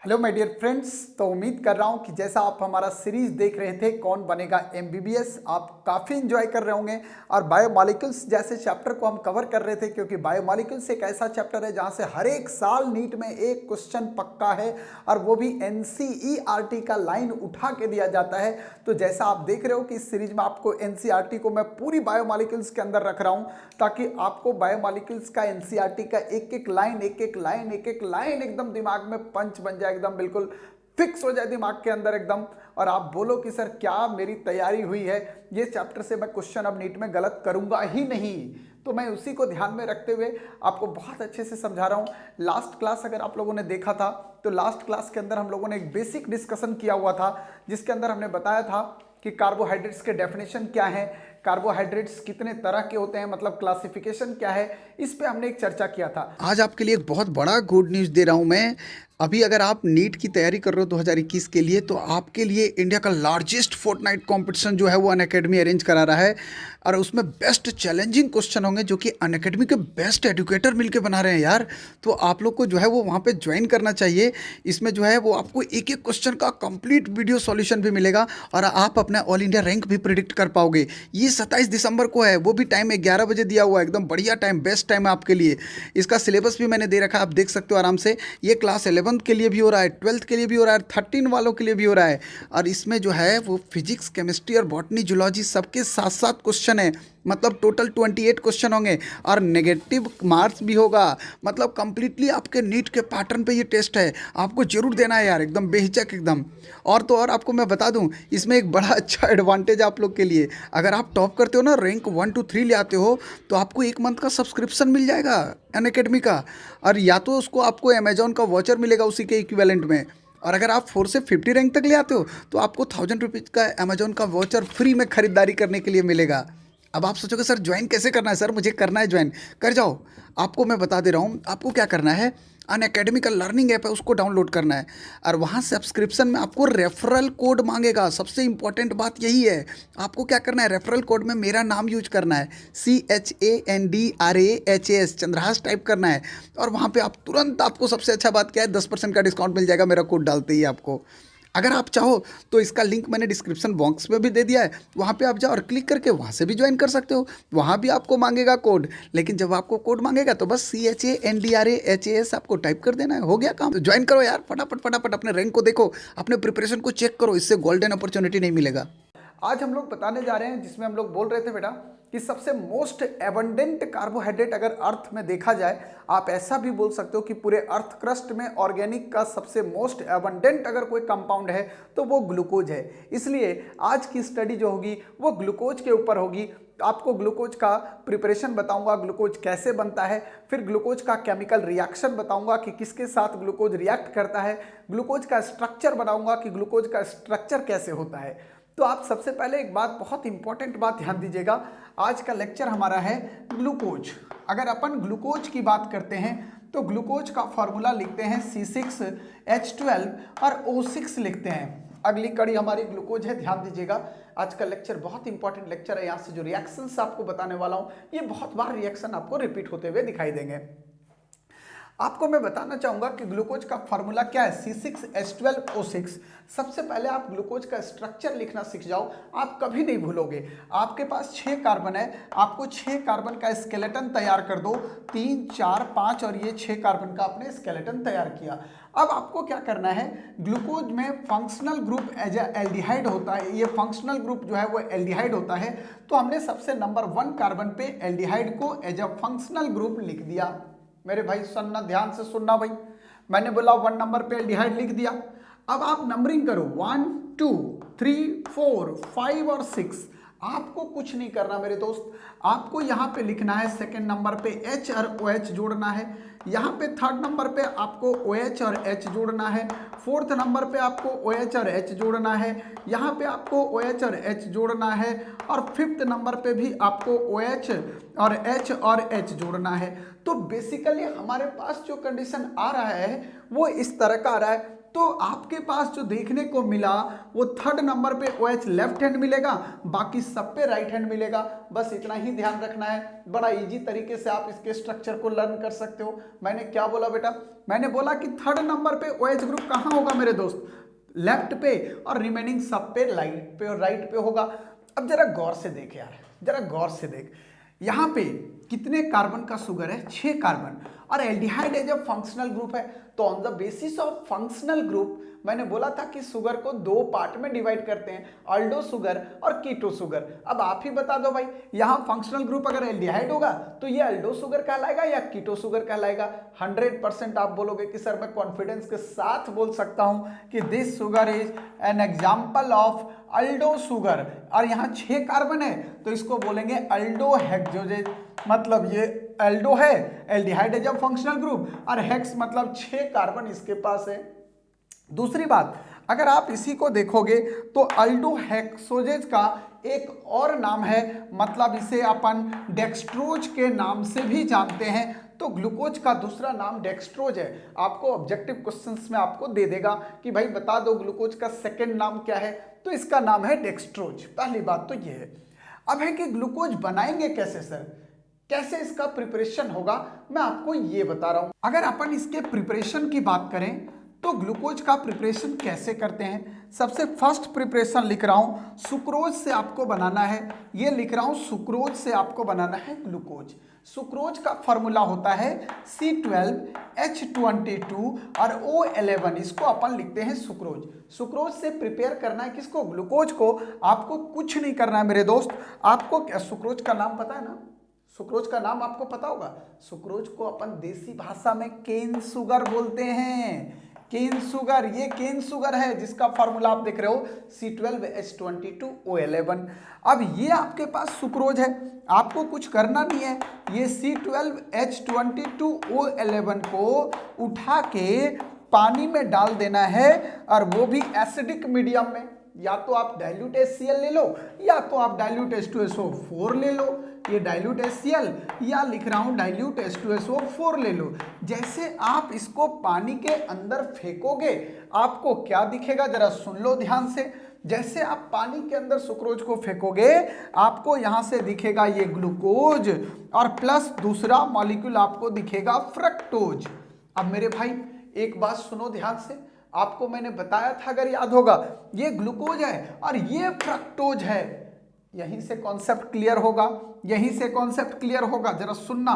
Hello my dear friends. तो उम्मीद कर रहा हूँ कि जैसा आप हमारा सीरीज देख रहे थे कौन बनेगा एमबीबीएस, आप काफ़ी इंजॉय कर रहे होंगे। और बायोमॉलिक्यूल्स जैसे चैप्टर को हम कवर कर रहे थे, क्योंकि बायोमॉलिक्यूल्स एक ऐसा चैप्टर है जहाँ से हर एक साल नीट में एक क्वेश्चन पक्का है, और वो भी एनसीईआरटी का लाइन उठा के दिया जाता है। तो जैसा आप देख रहे हो कि इस सीरीज में आपको एनसीईआरटी को मैं पूरी बायोमॉलिक्यूल्स के अंदर रख रहा हूँ, ताकि आपको बायोमॉलिक्यूल्स का एनसीईआरटी का एक एक लाइन एकदम दिमाग में पंच बन जाए, एकदम बिल्कुल फिक्स हो जाए दिमाग के अंदर एकदम। और आप बोलो कि सर क्या मेरी तैयारी हुई है, ये चैप्टर से मैं क्वेश्चन अब नीट में गलत करूंगा ही नहीं। तो मैं उसी को ध्यान में रखते हुए आपको बहुत अच्छे से समझा रहा हूँ। लास्ट क्लास अगर आप लोगों ने देखा था तो लास्ट क्लास के अंदर हम लोगों ने एक बेसिक डिस्कशन किया हुआ था, जिसके अंदर हमने बताया था कि कार्बोहाइड्रेट्स के डेफिनेशन क्या है, कार्बोहाइड्रेट्स कितने तरह के होते हैं, मतलब क्लासिफिकेशन क्या है, इस पे हमने एक चर्चा किया था। आज आपके लिए एक बहुत बड़ा गुड न्यूज़ दे रहा हूँ मैं। अभी अगर आप नीट की तैयारी कर रहे हो 2021 के लिए, तो आपके लिए इंडिया का लार्जेस्ट फोर्टनाइट कंपटीशन जो है वो अनअकैडमी अरेंज करा रहा है। और उसमें बेस्ट चैलेंजिंग क्वेश्चन होंगे जो कि अनअकैडमी के बेस्ट एजुकेटर मिलके बना रहे हैं यार। तो आप लोग को जो है वो वहाँ पे ज्वाइन करना चाहिए। इसमें जो है वो आपको एक एक क्वेश्चन का कंप्लीट वीडियो सॉल्यूशन भी मिलेगा, और आप अपना ऑल इंडिया रैंक भी प्रिडिक्ट कर पाओगे। ये 27 दिसंबर को है, वो भी टाइम 11 बजे दिया हुआ है, एकदम बढ़िया टाइम, बेस्ट टाइम है आपके लिए। इसका सिलेबस भी मैंने दे रखा है, आप देख सकते हो आराम से। ये क्लास 11th के लिए भी हो रहा है, 12th के लिए भी हो रहा है, 13 वालों के लिए भी हो रहा है। और इसमें जो है वो फिजिक्स, केमिस्ट्री और बॉटनी, जूलॉजी सबके साथ साथ क्वेश्चन है। मतलब टोटल 28 क्वेश्चन होंगे, और नेगेटिव मार्क्स भी होगा। मतलब कंप्लीटली आपके नीट के पैटर्न पे ये टेस्ट है, आपको जरूर देना है यार, एकदम बेहिचक एकदम। और तो और आपको मैं बता दूं, इसमें एक बड़ा अच्छा एडवांटेज आप लोग के लिए, अगर आप टॉप करते हो ना, रैंक 1 to 3 ले आते हो, तो आपको 1 मंथ का सब्सक्रिप्शन मिल जाएगा अनअकैडमी का। और या तो उसको आपको अमेजोन का वॉचर मिलेगा उसी के इक्विवेलेंट में। और अगर आप 4 से 50 रैंक तक ले आते हो, तो आपको 1000 रुपीज़ का अमेजोन का वॉचर फ्री में खरीदारी करने के लिए मिलेगा। अब आप सोचोगे सर ज्वाइन कैसे करना है, सर मुझे करना है ज्वाइन, कर जाओ। आपको मैं बता दे रहा हूँ, आपको क्या करना है, अनअकैडमी का लर्निंग ऐप है, उसको डाउनलोड करना है। और वहाँ सब्सक्रिप्शन में आपको रेफरल कोड मांगेगा। सबसे इंपॉर्टेंट बात यही है, आपको क्या करना है, रेफरल कोड में मेरा नाम यूज करना है, CHANDRAHAS, चंद्रहास टाइप करना है। और वहाँ पे आप तुरंत, आपको सबसे अच्छा बात क्या है, 10% का डिस्काउंट मिल जाएगा मेरा कोड डालते ही आपको। अगर आप चाहो तो इसका लिंक मैंने डिस्क्रिप्शन बॉक्स में भी दे दिया है, वहाँ पे आप जाओ और क्लिक करके वहाँ से भी ज्वाइन कर सकते हो। वहाँ भी आपको मांगेगा कोड, लेकिन जब आपको कोड मांगेगा तो बस CHANDRAHAS आपको टाइप कर देना है, हो गया काम। ज्वाइन करो यार, फटाफट फटाफट अपने रैंक को देखो, अपने प्रिपरेशन को चेक करो, इससे गोल्डन अपॉर्चुनिटी नहीं मिलेगा। आज हम लोग बताने जा रहे हैं, जिसमें हम लोग बोल रहे थे बेटा कि सबसे मोस्ट एबंडेंट कार्बोहाइड्रेट अगर अर्थ में देखा जाए, आप ऐसा भी बोल सकते हो कि पूरे अर्थ क्रस्ट में ऑर्गेनिक का सबसे मोस्ट एबंडेंट अगर कोई कंपाउंड है तो वो ग्लूकोज है। इसलिए आज की स्टडी जो होगी वो ग्लूकोज के ऊपर होगी। तो आपको ग्लूकोज का प्रिपरेशन बताऊंगा, ग्लूकोज कैसे बनता है, फिर ग्लूकोज का केमिकल रिएक्शन बताऊंगा कि किसके साथ ग्लूकोज रिएक्ट करता है, ग्लूकोज का स्ट्रक्चर बताऊंगा कि ग्लूकोज का स्ट्रक्चर कैसे होता है। तो आप सबसे पहले एक बात, बहुत इंपॉर्टेंट बात ध्यान दीजिएगा। आज का लेक्चर हमारा है ग्लूकोज। अगर अपन ग्लूकोज की बात करते हैं तो ग्लूकोज का फॉर्मूला लिखते हैं C6H12 और O6 लिखते हैं। अगली कड़ी हमारी ग्लूकोज है, ध्यान दीजिएगा। आज का लेक्चर बहुत इंपॉर्टेंट लेक्चर है। यहाँ से जो रिएक्शंस आपको बताने वाला हूँ, ये बहुत बार रिएक्शन आपको रिपीट होते हुए दिखाई देंगे। आपको मैं बताना चाहूंगा कि ग्लूकोज का फार्मूला क्या है, C6H12O6। सबसे पहले आप ग्लूकोज का स्ट्रक्चर लिखना सीख जाओ, आप कभी नहीं भूलोगे। आपके पास 6 कार्बन है, आपको 6 कार्बन का स्केलेटन तैयार कर दो, 3 4 5, और ये 6 कार्बन का आपने स्केलेटन तैयार किया। अब आपको क्या करना है, ग्लूकोज में फंक्शनल ग्रुप एज एल्डिहाइड होता है, ये फंक्शनल ग्रुप जो है वो एल्डिहाइड होता है। तो हमने सबसे नंबर 1 कार्बन पे एल्डिहाइड को एज अ फंक्शनल ग्रुप लिख दिया। मेरे भाई सुनना, ध्यान से सुनना भाई, मैंने बोला 1 नंबर पे एल्डिहाइड लिख दिया। अब आप नंबरिंग करो, 1 2 3 4 5 और 6। आपको कुछ नहीं करना मेरे दोस्त, आपको यहाँ पे लिखना है सेकंड नंबर पे H और OH जोड़ना है, यहाँ पे थर्ड नंबर पे आपको OH और H जोड़ना है, फोर्थ नंबर पे आपको OH और H जोड़ना है, यहाँ पे आपको OH और H जोड़ना है, और फिफ्थ नंबर पे भी आपको OH और H और H जोड़ना है। तो बेसिकली हमारे पास जो कंडीशन आ रहा है वो इस तरह का आ रहा है तो आपके पास जो देखने को मिला वो थर्ड नंबर पे OH लेफ्ट हैंड मिलेगा, बाकी सब पे राइट हैंड मिलेगा। बस इतना ही ध्यान रखना है, बड़ा इजी तरीके से आप इसके स्ट्रक्चर को लर्न कर सकते हो। मैंने क्या बोला बेटा, मैंने बोला कि थर्ड नंबर पे OH ग्रुप कहाँ होगा मेरे दोस्त, लेफ्ट पे, और रिमेनिंग सब पे लाइट पे और राइट पे होगा। अब जरा गौर से देख यार, जरा गौर से देख, यहाँ पे कितने कार्बन का शुगर है, 6 कार्बन, और एल्डिहाइड है जब फंक्शनल ग्रुप है, तो on the basis of functional group मैंने बोला था कि शुगर को 2 पार्ट में डिवाइड करते हैं, अल्डो शुगर और कीटो शुगर। अब आप ही बता दो भाई, यहाँ फंक्शनल ग्रुप अगर एल्डिहाइड होगा तो ये अल्डो शुगर कहलाएगा या कीटो शुगर कहलाएगा। 100% आप बोलोगे कि सर मैं कॉन्फिडेंस के साथ बोल सकता हूं कि this sugar is an example of aldo sugar, और यहाँ 6 कार्बन है तो इसको बोलेंगे अल्डो हेक्सोजेज, मतलब ये एल्डो है, एल्डिहाइड है जब फंक्शनल ग्रुप, और हेक्स मतलब 6 कार्बन इसके पास है। दूसरी बात, अगर आप इसी को देखोगे तो अल्डो हेक्सोजेज का एक और नाम है, मतलब इसे अपन डेक्सट्रोज के नाम से भी जानते हैं। तो ग्लूकोज का दूसरा नाम डेक्सट्रोज है। आपको ऑब्जेक्टिव क्वेश्चंस में आपको दे देगा कि भाई बता दो ग्लूकोज का सेकंड नाम क्या है, तो इसका नाम है डेक्सट्रोज। पहली बात तो ये है। अब है कि ग्लूकोज बनाएंगे कैसे सर, कैसे इसका प्रिपरेशन होगा, मैं आपको ये बता रहा हूं। अगर अपन इसके प्रिपरेशन की बात करें तो ग्लूकोज का प्रिपरेशन कैसे करते हैं, सबसे फर्स्ट प्रिपरेशन लिख रहा हूं, सुक्रोज से आपको बनाना है। ये लिख रहा हूं, सुक्रोज से आपको बनाना है ग्लूकोज। सुक्रोज का फॉर्मूला होता है C12H22 और O11, इसको अपन लिखते हैं सुक्रोज। सुक्रोज से प्रिपेयर करना है किसको, ग्लूकोज को। आपको कुछ नहीं करना है मेरे दोस्त, आपको क्या सुक्रोज का नाम पता है ना, सुक्रोज का नाम आपको पता होगा। सुक्रोज को अपन देसी भाषा में केन शुगर बोलते हैं, केन शुगर। ये केन शुगर है जिसका फॉर्मूला आप देख रहे हो C12H22O11। अब ये आपके पास सुक्रोज है, आपको कुछ करना नहीं है, ये C12H22O11 को उठा के पानी में डाल देना है, और वो भी एसिडिक मीडियम में। या तो आप डाइल्यूट HCl ले लो या तो आप डाइल्यूट H2SO4 ले लो। ये डाइल्यूट HCl या लिख रहा हूं डाइल्यूट H2SO4 ले लो। जैसे आप इसको पानी के अंदर फेंकोगे आपको क्या दिखेगा, जरा सुन लो ध्यान से। जैसे आप पानी के अंदर सुक्रोज को फेंकोगे आपको यहां से दिखेगा ये ग्लूकोज, और प्लस दूसरा मॉलिक्यूल आपको दिखेगा फ्रक्टोज। अब मेरे भाई एक बात सुनो ध्यान से, आपको मैंने बताया था अगर याद होगा, ये ग्लूकोज है और ये फ्रक्टोज है। यहीं से कॉन्सेप्ट क्लियर होगा, यहीं से कॉन्सेप्ट क्लियर होगा, जरा सुनना।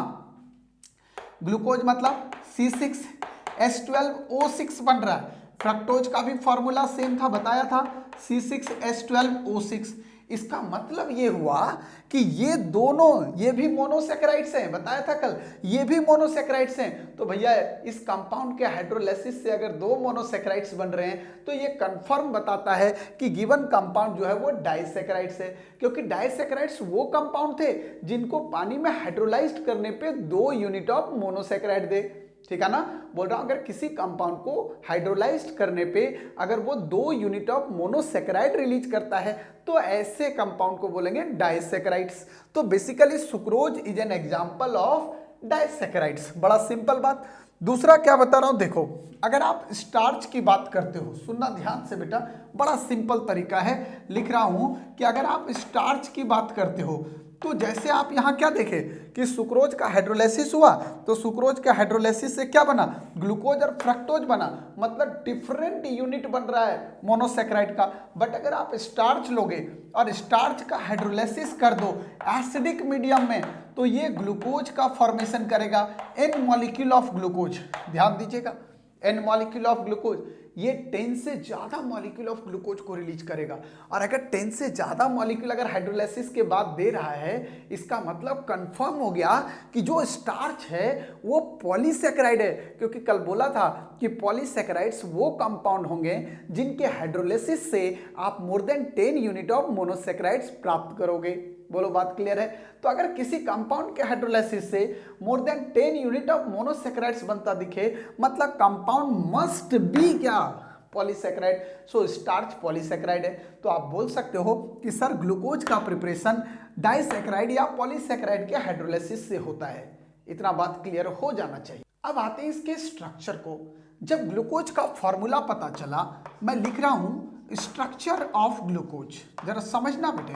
ग्लूकोज मतलब C6H12O6 बन रहा है। फ्रक्टोज का भी फॉर्मूला सेम था, बताया था C6H12O6। इसका मतलब ये हुआ कि ये दोनों, ये भी मोनोसेकेराइड्स हैं, बताया था कल, ये भी मोनोसेकेराइड्स हैं। तो भैया इस कंपाउंड के हाइड्रोलाइसिस से अगर 2 मोनोसेकेराइड्स बन रहे हैं तो ये कंफर्म बताता है कि गिवन कंपाउंड जो है वो डाइसेकेराइड्स है, क्योंकि डाइसेकेराइड्स वो कंपाउंड थे जिनको पानी में हाइड्रोलाइज्ड करने पे 2 यूनिट ऑफ मोनोसेकेराइड दे। ठीक है ना, बोल रहा हूं अगर किसी कंपाउंड को हाइड्रोलाइज्ड करने पे अगर वो 2 यूनिट ऑफ मोनोसेकेराइड रिलीज करता है तो ऐसे कंपाउंड को बोलेंगे डाइसेकेराइड्स। तो basically sucrose is an example of disaccharides. बड़ा सिंपल बात। दूसरा क्या बता रहा हूं, देखो अगर आप स्टार्च की बात करते हो, सुनना ध्यान से बेटा, बड़ा सिंपल तरीका है, लिख रहा हूं कि अगर आप स्टार्च की बात करते हो तो जैसे आप यहाँ क्या देखें कि सुक्रोज का हाइड्रोलाइसिस हुआ, तो सुक्रोज के हाइड्रोलाइसिस से क्या बना, ग्लूकोज और फ्रक्टोज बना, मतलब डिफरेंट यूनिट बन रहा है मोनोसेकेराइड का। बट अगर आप स्टार्च लोगे और स्टार्च का हाइड्रोलाइसिस कर दो एसिडिक मीडियम में, तो ये ग्लूकोज का फॉर्मेशन करेगा, N मॉलिक्यूल ऑफ ग्लूकोज। ध्यान दीजिएगा, N मॉलिक्यूल ऑफ ग्लूकोज, ये 10 से ज्यादा मॉलिक्यूल ऑफ ग्लूकोज को रिलीज करेगा। और अगर 10 से ज्यादा मॉलिक्यूल अगर हाइड्रोलाइसिस के बाद दे रहा है, इसका मतलब कंफर्म हो गया कि जो स्टार्च है वो पॉलीसेकेराइड है, क्योंकि कल बोला था कि पॉलीसेकेराइड्स वो कंपाउंड होंगे जिनके हाइड्रोलाइसिस से आप more than 10 unit of monosaccharides प्राप्त करोगे। बोलो बात क्लियर है। तो अगर किसी कंपाउंड के हाइड्रोलाइसिस से more than 10 unit of monosaccharides बनता दिखे, मतलब कंपाउंड मस्ट बी क्या, पॉलीसेकेराइड। सो स्टार्च पॉलीसेकेराइड है। तो आप बोल सकते हो कि सर ग्लूकोज का प्रिपरेशन डाइसेकेराइड या पॉलीसेकेराइड के हाइड्रोलाइसिस से होता है। इतना बात क्लियर हो जाना चाहिए। अब आते हैं इसके स्ट्रक्चर को। जब ग्लूकोज का फॉर्मूला पता चला, मैं लिख रहा हूं स्ट्रक्चर ऑफ ग्लूकोज, जरा समझना बेटे।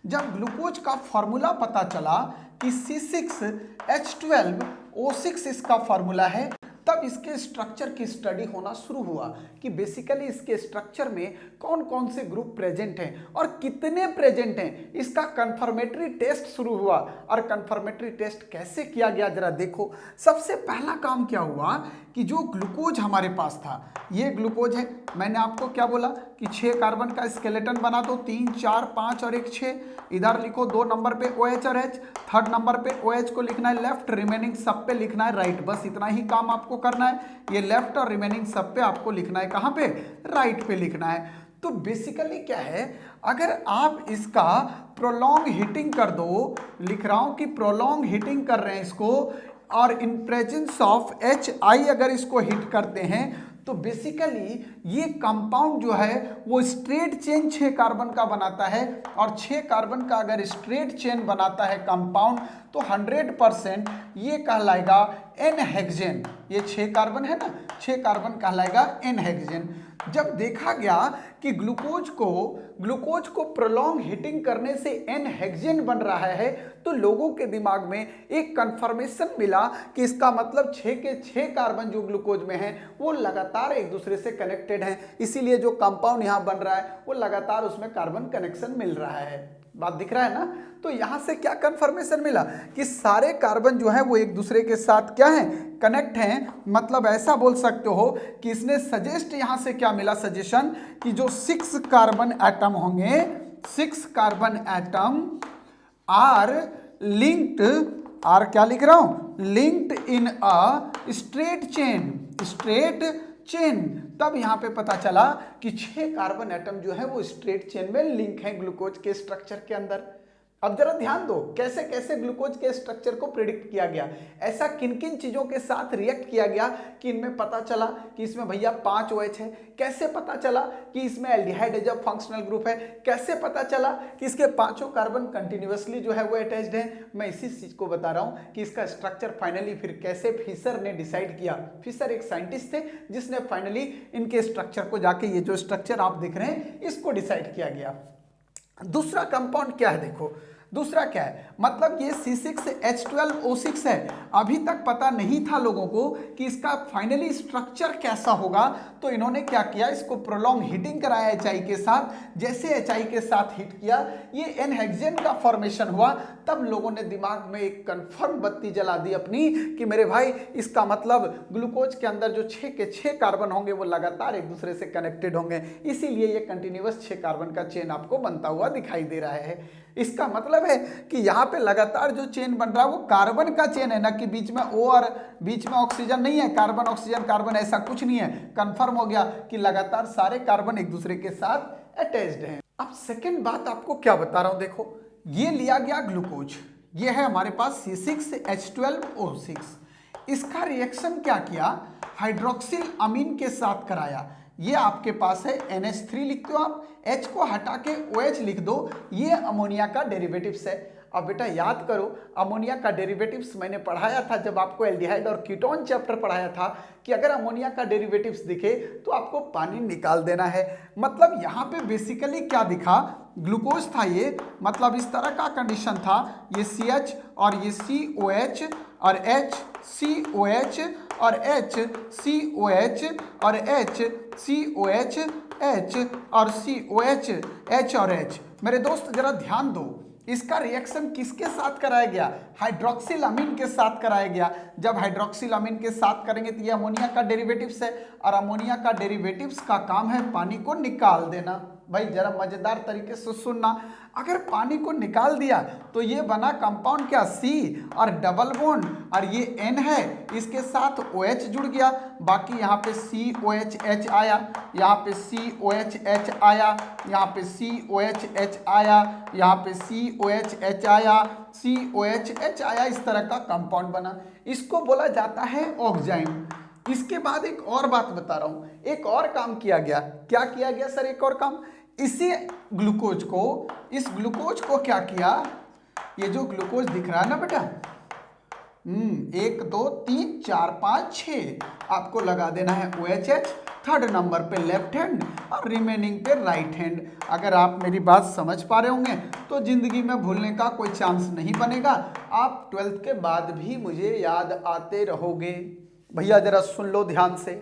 जब ग्लूकोज का फॉर्मूला पता चला कि C6H12O6 इसका फॉर्मूला है, तब इसके स्ट्रक्चर की स्टडी होना शुरू हुआ कि बेसिकली इसके स्ट्रक्चर में कौन कौन से ग्रुप प्रेजेंट हैं और कितने प्रेजेंट हैं। इसका कंफर्मेटरी टेस्ट शुरू हुआ। और कंफर्मेटरी टेस्ट कैसे किया गया जरा देखो। सबसे पहला काम क्या हुआ कि जो ग्लूकोज हमारे पास था, ये ग्लूकोज है, मैंने आपको क्या बोला कि 6 कार्बन का स्केलेटन बना दो, 3 4 5 और 1 6। इधर लिखो 2 नंबर पे OH और H, 3rd नंबर पे OH को लिखना है लेफ्ट, रिमेनिंग सब पे लिखना है राइट। बस इतना ही काम आपको करना है। ये लेफ्ट और रिमेनिंग सब पे आपको लिखना है कहाँ पे, राइट पे लिखना है। तो बेसिकली क्या है, अगर आप इसका प्रोलॉन्ग हीटिंग कर दो, लिख रहा हूं कि प्रोलॉन्ग हीटिंग कर रहे हैं इसको, और इन प्रेजेंस ऑफ HI अगर इसको हिट करते हैं, तो बेसिकली ये कंपाउंड जो है वो स्ट्रेट चेन 6 कार्बन का बनाता है। और 6 कार्बन का अगर स्ट्रेट चेन बनाता है कंपाउंड, तो 100% ये कहलाएगा एन-हेक्सेन। ये 6 कार्बन है ना, 6 कार्बन कहलाएगा एन-हेक्सेन। जब देखा गया कि ग्लूकोज को प्रोलॉन्ग हीटिंग करने से एन-हेक्सेन बन रहा है, तो लोगों के दिमाग में एक कंफर्मेशन मिला कि इसका मतलब 6 के 6 कार्बन जो ग्लूकोज में हैं वो लगातार एक दूसरे से कनेक्टेड हैं। इसीलिए जो कंपाउंड यहाँ बन रहा है वो लगातार उसमें कार्बन कनेक्शन मिल रहा है। बात दिख रहा है ना। तो यहां से क्या कंफर्मेशन मिला कि सारे कार्बन जो है वो एक दूसरे के साथ क्या है, कनेक्ट हैं। मतलब ऐसा बोल सकते हो कि इसने सजेस्ट, यहां से क्या मिला सजेशन कि जो 6 कार्बन एटम होंगे, 6 carbon atom are linked, are क्या लिख रहा हूं, linked in a straight chain. तब यहां पे पता चला कि 6 कार्बन एटम जो है वो स्ट्रेट चेन में लिंक है ग्लूकोज के स्ट्रक्चर के अंदर। अब जरा ध्यान दो कैसे कैसे ग्लूकोज के स्ट्रक्चर को प्रिडिक्ट किया गया, ऐसा किन किन चीजों के साथ रिएक्ट किया गया कि इनमें पता चला कि इसमें भैया 5 OH है। कैसे पता चला कि इसमें aldehyde as a functional group है। कैसे पता चला कि इसके 5 कार्बन कंटिन्यूअसली जो है वो अटैच्ड है। मैं इसी चीज को बता रहा हूं कि इसका स्ट्रक्चर फाइनली फिर कैसे फिशर ने डिसाइड किया। फिशर एक साइंटिस्ट थे जिसने फाइनली इनके स्ट्रक्चर को जाके, ये जो स्ट्रक्चर आप देख रहे हैं, इसको डिसाइड किया गया। दूसरा कंपाउंड क्या है देखो, दूसरा क्या है, मतलब ये C6H12O6 है। अभी तक पता नहीं था लोगों को कि इसका फाइनली स्ट्रक्चर कैसा होगा, तो इन्होंने क्या किया, इसको प्रोलॉन्ग हीटिंग कराया HI के साथ। जैसे HI के साथ हीट किया, ये एन-हेक्सेन का फॉर्मेशन हुआ। तब लोगों ने दिमाग में एक कंफर्म बत्ती जला दी अपनी कि मेरे भाई इसका मतलब ग्लूकोज के अंदर जो 6 के 6 कार्बन होंगे वो लगातार एक दूसरे से कनेक्टेड होंगे। इसीलिए ये कंटिन्यूअस 6 कार्बन का चेन आपको बनता हुआ दिखाई दे रहा है। इसका मतलब है कि यहाँ पे लगातार जो चेन बन रहा है वो कार्बन का चेन है ना, कि बीच में O और बीच में ऑक्सीजन नहीं है, कार्बन ऑक्सीजन कार्बन ऐसा कुछ नहीं है। कंफर्म हो गया कि लगातार सारे कार्बन एक दूसरे के साथ अटैच्ड हैं। अब सेकंड बात आपको क्या बता रहा हूं, देखो ये लिया गया ग्लूकोज, ये है हमारे पास C6H12O6। इसका रिएक्शन क्या किया, हाइड्रोक्सिल अमीन के साथ कराया। ये आपके पास है NH3 लिखते हो आप, H को हटा के OH लिख दो, ये अमोनिया का डेरिवेटिव्स है। अब बेटा याद करो, अमोनिया का डेरिवेटिव्स मैंने पढ़ाया था जब आपको एल्डिहाइड और कीटोन चैप्टर पढ़ाया था कि अगर अमोनिया का डेरिवेटिव्स दिखे तो आपको पानी निकाल देना है। मतलब यहाँ पे बेसिकली क्या दिखा, ग्लूकोज था ये, मतलब इस तरह का कंडीशन था, ये CH और ये COH और H, COH और H, COH और H, COH, H और COH, H और H। मेरे दोस्त जरा ध्यान दो, इसका रिएक्शन किसके साथ कराया गया, हाइड्रोक्सिल अमीन के साथ कराया गया। जब हाइड्रोक्सिल अमीन के साथ करेंगे तो ये अमोनिया का डेरिवेटिव्स है, और अमोनिया का डेरिवेटिव्स का काम है पानी को निकाल देना। भाई जरा मजेदार तरीके से सुनना, अगर पानी को निकाल दिया तो ये बना कंपाउंड क्या, C और डबल बॉन्ड, और ये N है, इसके साथ OH जुड़ गया। बाकी यहाँ पे COHH आया, यहाँ पे COHH आया, यहाँ पे COHH आया, यहाँ पे COHH आया, COHH आया, इस तरह का कंपाउंड बना। इसको बोला जाता है ऑक्जाइम। इसके बाद एक और बात बता रहा हूं, एक और काम किया गया। क्या किया गया सर, एक और काम, इसी ग्लूकोज को, इस ग्लूकोज को क्या किया, ये जो ग्लूकोज दिख रहा है ना बेटा, 1 2 3 4 5 6 आपको लगा देना है OHH, थर्ड नंबर पे लेफ्ट हैंड और रिमेनिंग पे राइट हैंड। अगर आप मेरी बात समझ पा रहे होंगे तो जिंदगी में भूलने का कोई चांस नहीं बनेगा, आप 12th के बाद भी मुझे याद आते रहोगे। भैया जरा सुन लो ध्यान से,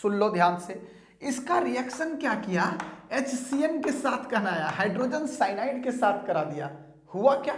सुन लो ध्यान से। इसका रिएक्शन क्या किया, HCN के साथ कराया, हाइड्रोजन साइनाइड के साथ करा दिया। हुआ क्या,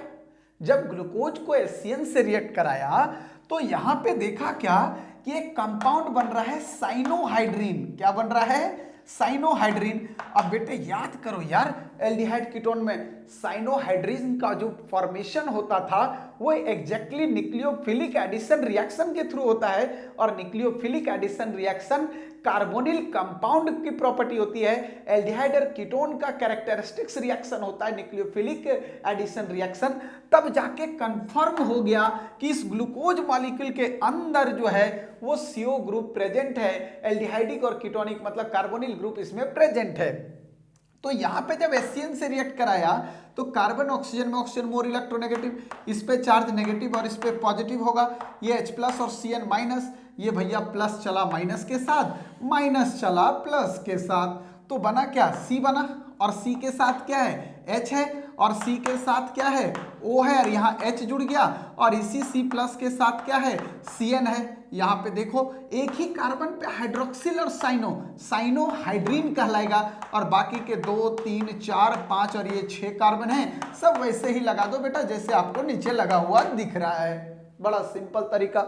जब ग्लूकोज को HCN से रिएक्ट कराया तो यहां पे देखा क्या कि एक कंपाउंड बन रहा है साइनोहाइड्रीन। क्या बन रहा है, साइनोहाइड्रीन। अब बेटे याद करो यार, एल्डिहाइड कीटोन में साइनोहाइड्रीन का जो फॉर्मेशन होता था वो एग्जैक्टली न्यूक्लियोफिलिक एडिशन रिएक्शन के थ्रू होता है, और nucleophilic addition reaction carbonyl compound की प्रॉपर्टी होती है। एल्डिहाइड और कीटोन का कैरेक्टरिस्टिक्स रिएक्शन होता है न्यूक्लियोफिलिक एडिशन रिएक्शन। तब जाके कंफर्म हो गया कि इस ग्लूकोज मॉलिक्यूल के अंदर जो है वो CO ग्रुप प्रेजेंट है, एल्डिहाइडिक और कीटोनिक मतलब कार्बोनिल ग्रुप इसमें प्रेजेंट है। तो यहां पे जब HCN से रिएक्ट कराया तो कार्बन ऑक्सीजन में ऑक्सीजन मोर इलेक्ट्रोनेगेटिव, इस पे चार्ज नेगेटिव और इस पे पॉजिटिव होगा। ये H प्लस और CN माइनस, ये भैया प्लस चला माइनस के साथ, माइनस चला प्लस के साथ, तो बना क्या, C बना। और C के साथ क्या है, H है, और C के साथ क्या है, O है, और यहाँ H जुड़ गया, और इसी C प्लस के साथ क्या है, CN है। यहाँ पे देखो एक ही कार्बन पे हाइड्रोक्सिल और साइनोहाइड्रीन कहलाएगा, और बाकी के 2 3 4 5 और ये 6 कार्बन हैं, सब वैसे ही लगा दो बेटा जैसे आपको नीचे लगा हुआ दिख रहा है। बड़ा सिंपल तरीका।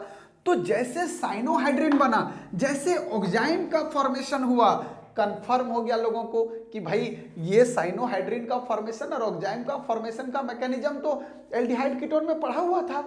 तो जैसे साइनोहाइड्रीन बना, जैसे ऑक्जाइम का फॉर्मेशन हुआ, कंफर्म हो गया लोगों को कि भाई ये साइनोहाइड्रीन का फॉर्मेशन और ऑक्जाइम का फॉर्मेशन का मैकेनिज्म तो एल्डिहाइड कीटोन में पढ़ा हुआ था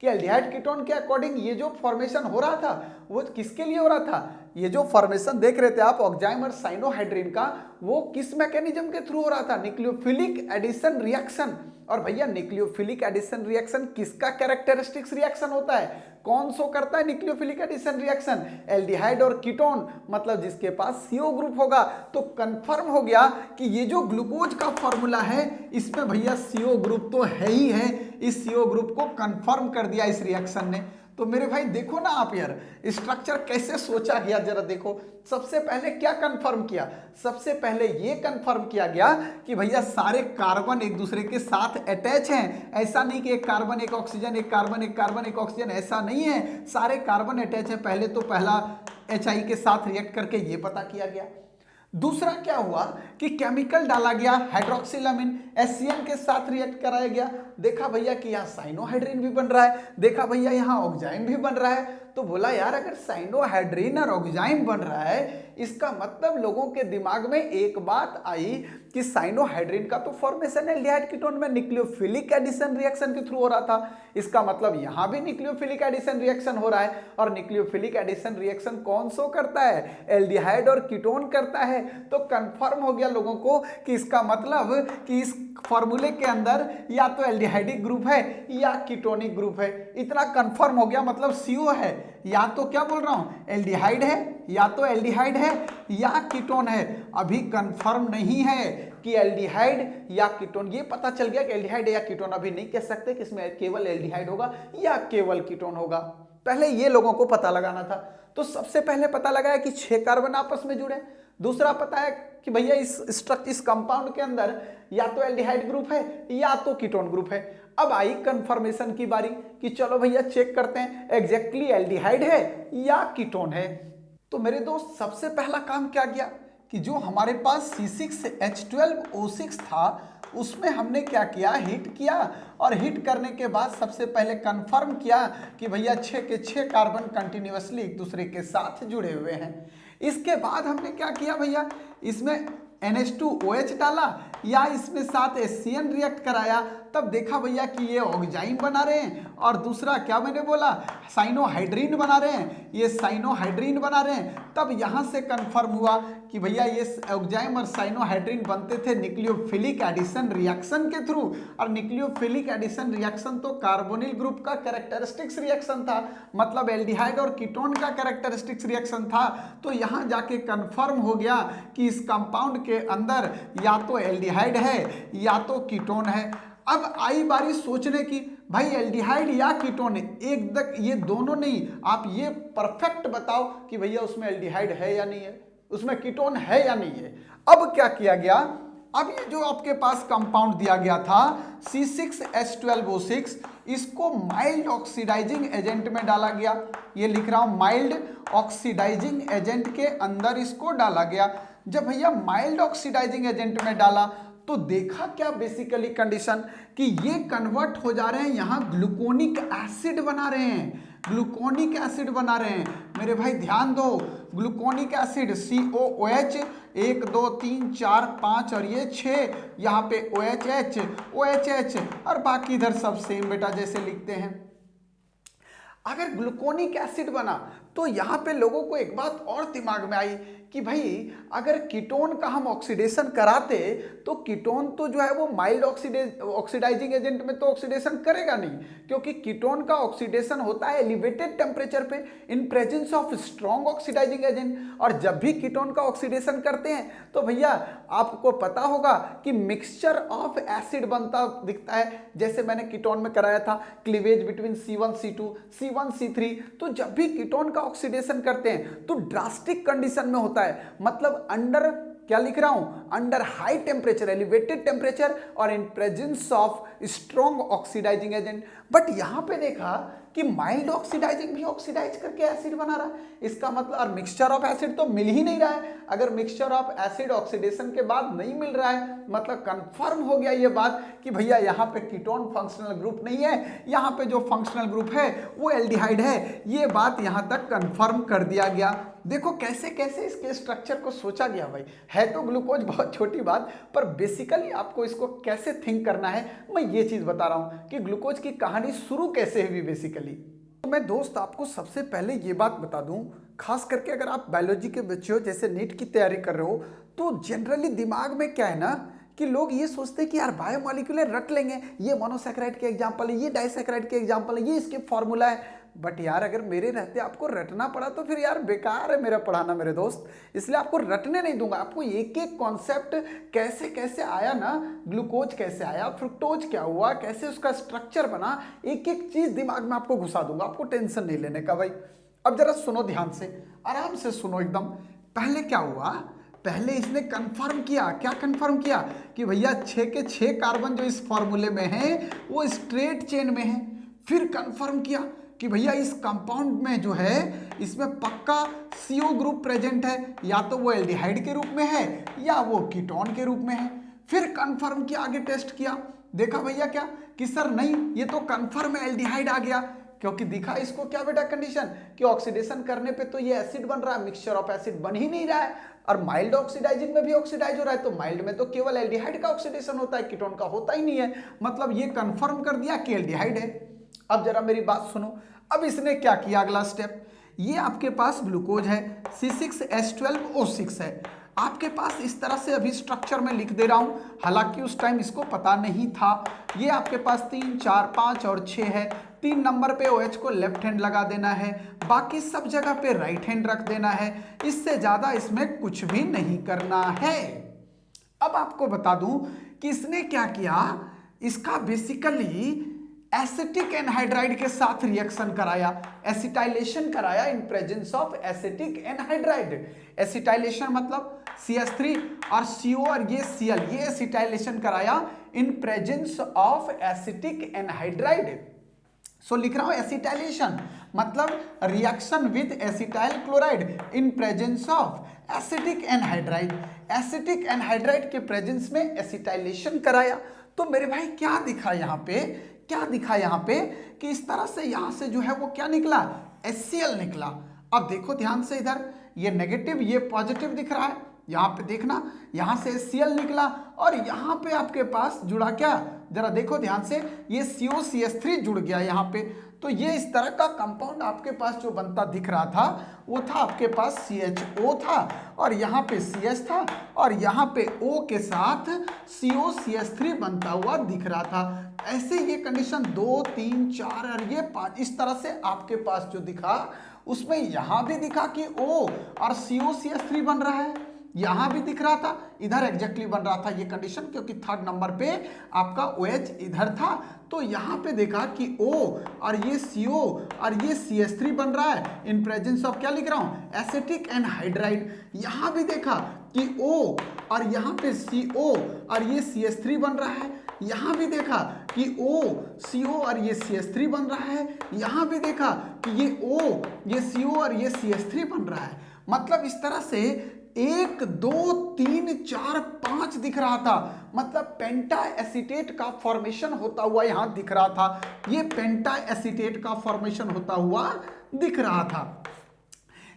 कि एल्डिहाइड कीटोन के अकॉर्डिंग ये जो फॉर्मेशन हो रहा था वो किसके लिए हो रहा था, ये जो फॉर्मेशन देख रहे थे आप ऑक्जाइम और साइनोहाइड्रीन का, वो किस मैकेनिज्म के थ्रू हो रहा था, न्यूक्लियोफिलिक एडिशन रिएक्शन। और भैया न्यूक्लियोफिलिक एडिशन रिएक्शन किसका कैरेक्टरिस्टिक्स रिएक्शन होता है, कौन सो करता है न्यूक्लियोफिलिक एडिशन रिएक्शन, एल्डिहाइड और कीटोन, मतलब जिसके पास CO ग्रुप होगा। तो कंफर्म हो गया कि ये जो ग्लूकोज का फॉर्मूला है इसमें भैया CO ग्रुप तो है ही है, इस CO ग्रुप को कंफर्म कर दिया इस रिएक्शन ने। तो मेरे भाई देखो ना आप यार स्ट्रक्चर कैसे सोचा गया, जरा देखो। सबसे पहले क्या कंफर्म किया, सबसे पहले ये कंफर्म किया गया कि भैया सारे कार्बन एक दूसरे के साथ अटैच हैं। ऐसा नहीं कि एक कार्बन एक ऑक्सीजन, एक कार्बन एक कार्बन एक ऑक्सीजन, ऐसा नहीं है, सारे कार्बन अटैच है। पहले तो पहला HI के साथ रिएक्ट करके ये पता किया गया। दूसरा क्या हुआ कि केमिकल डाला गया, हाइड्रोक्सिलामीन HCN के साथ रिएक्ट कराया गया। देखा भैया कि यहाँ साइनोहाइड्रीन भी बन रहा है, देखा भैया यहाँ ऑक्जाइम भी बन रहा है। तो बोला यार अगर साइनोहाइड्रीन और ऑक्जाइम बन रहा है इसका मतलब लोगों के दिमाग में एक बात आई कि साइनोहाइड्रीन का तो फॉर्मेशन एल्डिहाइड कीटोन में न्यूक्लियोफिलिक एडिशन रिएक्शन के थ्रू हो रहा था, इसका मतलब यहाँ भी न्यूक्लियोफिलिक एडिशन रिएक्शन हो रहा है। और न्यूक्लियोफिलिक एडिशन रिएक्शन कौन सो करता है, एल्डिहाइड और कीटोन करता है। तो कंफर्म हो गया लोगों को कि इसका मतलब कि इस फॉर्मूले के अंदर या तो एल्डिहाइडिक ग्रुप है या कीटोनिक ग्रुप है। इतना कंफर्म हो गया, मतलब CO है, या तो क्या बोल रहा हूं एल्डिहाइड है, या तो एल्डिहाइड है या कीटोन है। अभी कंफर्म नहीं है कि एल्डिहाइड या कीटोन, ये पता चल गया कि एल्डिहाइड या कीटोन, अभी नहीं कह सकते कि इसमें केवल एल्डिहाइड होगा या केवल कीटोन होगा। पहले ये लोगों को पता लगाना था। तो सबसे पहले पता लगाया कि 6 कार्बन आपस में जुड़े। दूसरा पता है कि भैया इस कंपाउंड के अंदर या तो एल्डिहाइड ग्रुप है या तो कीटोन ग्रुप है। अब आई कंफर्मेशन की बारी कि चलो भैया चेक करते हैं एग्जैक्टली एल्डिहाइड है या कीटोन है। तो मेरे दोस्त सबसे पहला काम क्या किया कि जो हमारे पास C6H12O6 था उसमें हमने क्या किया, हीट किया, और हीट करने के बाद सबसे पहले कंफर्म किया कि भैया 6 के 6 कार्बन कंटिन्यूअसली एक दूसरे के साथ जुड़े हुए हैं। इसके बाद हमने क्या किया भैया, इसमें NH2OH डाला या इसमें साथ HCN रिएक्ट कराया, तब देखा भैया कि ये ऑक्जाइम बना रहे हैं, और दूसरा क्या मैंने बोला साइनोहाइड्रीन बना रहे हैं, ये साइनोहाइड्रीन बना रहे हैं। तब यहाँ से कंफर्म हुआ कि भैया ये ऑक्जाइम और साइनोहाइड्रीन बनते थे न्यूक्लियोफिलिक एडिशन रिएक्शन के थ्रू, और न्यूक्लियोफिलिक एडिशन रिएक्शन तो कार्बोनिल ग्रुप का कैरेक्टरिस्टिक्स रिएक्शन था, मतलब एल्डिहाइड और कीटोन का कैरेक्टरिस्टिक्स रिएक्शन था। तो यहाँ जाके कंफर्म हो गया कि इस कंपाउंड के अंदर या तो एल्डिहाइड है या तो कीटोन है। अब आई बारी सोचने की, भाई एल्डिहाइड या कीटोन एक तक, ये दोनों नहीं, आप ये परफेक्ट बताओ कि भैया उसमें एल्डिहाइड है या नहीं है, उसमें कीटोन है या नहीं है। अब क्या किया गया, अब ये जो आपके पास कंपाउंड दिया गया था C6H12O6, इसको माइल्ड ऑक्सीडाइजिंग एजेंट में डाला गया। ये लिख रहा हूं माइल्ड ऑक्सीडाइजिंग एजेंट के अंदर इसको डाला गया। जब भैया माइल्ड ऑक्सीडाइजिंग एजेंट में डाला तो देखा क्या बेसिकली कंडीशन कि ये कन्वर्ट हो जा रहे हैं, यहां ग्लूकोनिक एसिड बना रहे हैं, ग्लूकोनिक एसिड बना रहे हैं। मेरे भाई ध्यान दो, ग्लूकोनिक एसिड COOH 1 2 3 4 5 और ये 6, यहाँ पे OHH OHH और बाकी इधर सब सेम बेटा जैसे लिखते हैं। अगर ग्लूकोनिक एसिड बना तो यहाँ पे लोगों को एक बात और दिमाग में आई कि भाई अगर कीटोन का हम ऑक्सीडेशन कराते तो कीटोन तो जो है वो माइल्ड ऑक्सीडाइजिंग एजेंट में तो ऑक्सीडेशन करेगा नहीं, क्योंकि कीटोन का ऑक्सीडेशन होता है एलिवेटेड टेम्परेचर पे in presence of strong oxidising agent. और जब भी कीटोन का ऑक्सीडेशन करते हैं तो भैया आपको पता होगा कि मिक्सचर ऑफ एसिड बनता दिखता है, जैसे मैंने कीटोन में कराया था cleavage between C1 C2 C1 C3। तो जब भी कीटोन का ऑक्सीडेशन करते हैं तो ड्रास्टिक कंडीशन में होता है, मतलब अंडर, क्या लिख रहा हूं, under high temperature elevated temperature और in presence of strong oxidising agent. But यहां पे देखा कि माइल्ड ऑक्सीडाइजिंग भी ऑक्सीडाइज करके एसिड बना रहा है, इसका मतलब और मिक्सचर ऑफ एसिड तो मिल ही नहीं रहा है। अगर मिक्सचर ऑफ एसिड ऑक्सीडेशन के बाद नहीं मिल रहा है मतलब कंफर्म हो गया ये बात कि भैया यहाँ पे कीटोन फंक्शनल ग्रुप नहीं है, यहाँ पे जो फंक्शनल ग्रुप है वो एल्डिहाइड है। ये बात यहाँ तक कंफर्म कर दिया गया। देखो कैसे कैसे इसके स्ट्रक्चर को सोचा गया भाई, है तो ग्लूकोज बहुत छोटी बात, पर बेसिकली आपको इसको कैसे थिंक करना है मैं ये चीज बता रहा हूं कि ग्लूकोज की कहानी शुरू कैसे हुई बेसिकली। तो मैं दोस्त आपको सबसे पहले ये बात बता दूं, खास करके अगर आप बायोलॉजी के बच्चे हो, जैसे नीट की तैयारी कर रहे हो, तो जनरली दिमाग में क्या है ना कि लोग ये सोचते हैं कि यार बायोमॉलिक्यूलर रट लेंगे, ये मोनोसैकेराइड के एग्जांपल है, ये डाइसैकेराइड के एग्जांपल है, ये इसके फॉर्मूला है। बट यार अगर मेरे रहते आपको रटना पड़ा तो फिर यार बेकार है मेरा पढ़ाना मेरे दोस्त, इसलिए आपको रटने नहीं दूंगा। आपको एक एक कॉन्सेप्ट कैसे कैसे आया ना, ग्लूकोज कैसे आया, फ्रुक्टोज क्या हुआ, कैसे उसका स्ट्रक्चर बना, एक एक चीज दिमाग में आपको घुसा दूंगा, आपको टेंशन नहीं लेने का भाई। अब जरा सुनो ध्यान से, आराम से सुनो एकदम। पहले क्या हुआ, पहले इसने कंफर्म किया, क्या कंफर्म किया कि भैया 6 के 6 कार्बन जो इस फॉर्मूले में है वो स्ट्रेट चेन में है। फिर कंफर्म किया कि भैया इस कंपाउंड में जो है इसमें पक्का CO ग्रुप प्रेजेंट है, या तो वो एल्डिहाइड के रूप में है या वो कीटोन के रूप में है। फिर कंफर्म किया, आगे टेस्ट किया, देखा भैया क्या कि सर नहीं ये तो कंफर्म एल्डिहाइड आ गया, क्योंकि दिखा इसको क्या बेटा कंडीशन कि ऑक्सीडेशन करने पे तो ये एसिड बन रहा है, मिक्सचर ऑफ एसिड बन ही नहीं रहा है, और माइल्ड ऑक्सीडाइजिंग में भी ऑक्सीडाइज हो रहा है, तो माइल्ड में तो केवल एल्डिहाइड का ऑक्सीडेशन होता है, कीटोन का होता ही नहीं है, मतलब ये कंफर्म कर दिया कि एल्डिहाइड है। अब जरा मेरी बात सुनो, अब इसने क्या किया अगला स्टेप, ये आपके पास ग्लूकोज है C6H12O6 है, आपके पास इस तरह से अभी स्ट्रक्चर में लिख दे रहा हूं, हालांकि उस टाइम इसको पता नहीं था। ये आपके पास 3 4 5 और 6 है, 3 नंबर पे OH को लेफ्ट हैंड लगा देना है, बाकी सब जगह पे राइट हैंड रख देना है, इससे ज्यादा इसमें कुछ भी नहीं करना है। अब आपको बता दूं कि इसने क्या किया, इसका बेसिकली एसिटिक एनहाइड्राइड के साथ रिएक्शन कराया, एसिटाइलेशन कराया in presence of acetic anhydride. Acetylation मतलब CH3 और CO और ये Cl, ये एसिटाइलेशन कराया in presence of acetic anhydride. So लिख रहा हूं एसिटाइलेशन मतलब reaction with acetyl chloride in presence of acetic anhydride. Acetic anhydride के प्रेजेंस में एसिटाइलेशन कराया। तो मेरे भाई क्या दिखा यहाँ पे, क्या दिखा यहाँ पे कि इस तरह से यहाँ से जो है वो क्या निकला, HCl निकला। अब देखो ध्यान से, इधर ये नेगेटिव ये पॉजिटिव दिख रहा है, यहाँ पे देखना, यहाँ से HCl निकला और यहाँ पे आपके पास जुड़ा क्या, जरा देखो ध्यान से, ये COCH3 जुड़ गया यहाँ पे। तो ये इस तरह का कंपाउंड आपके पास जो बनता दिख रहा था वो था आपके पास CHO था और यहाँ पे CH था और यहाँ पे O के साथ COCH3 बनता हुआ दिख रहा था। ऐसे ये कंडीशन 2 3 4 और ये 5 इस तरह से आपके पास जो दिखा उसमें यहाँ भी दिखा कि O और COCH3 बन रहा है, यहां भी दिख रहा था, इधर एग्जैक्टली बन रहा था ये कंडीशन, क्योंकि थर्ड नंबर पे आपका OH इधर था। तो यहां पे देखा कि O और ये CO और ये CH3 बन रहा है इन प्रेजेंस ऑफ, क्या लिख रहा हूं, एसिटिक एनहाइड्राइड। यहां भी देखा कि O और यहां पे CO और ये CH3 बन रहा है। यहां भी देखा कि O CO और ये CH3 बन रहा है। यहां भी देखा कि ये O ये CO और ये CH3 बन रहा है। मतलब इस तरह से 1 2 3 4 5 दिख रहा था, मतलब पेंटा एसीटेट का फॉर्मेशन होता हुआ यहां दिख रहा था। ये पेंटा एसीटेट का फॉर्मेशन होता हुआ दिख रहा था।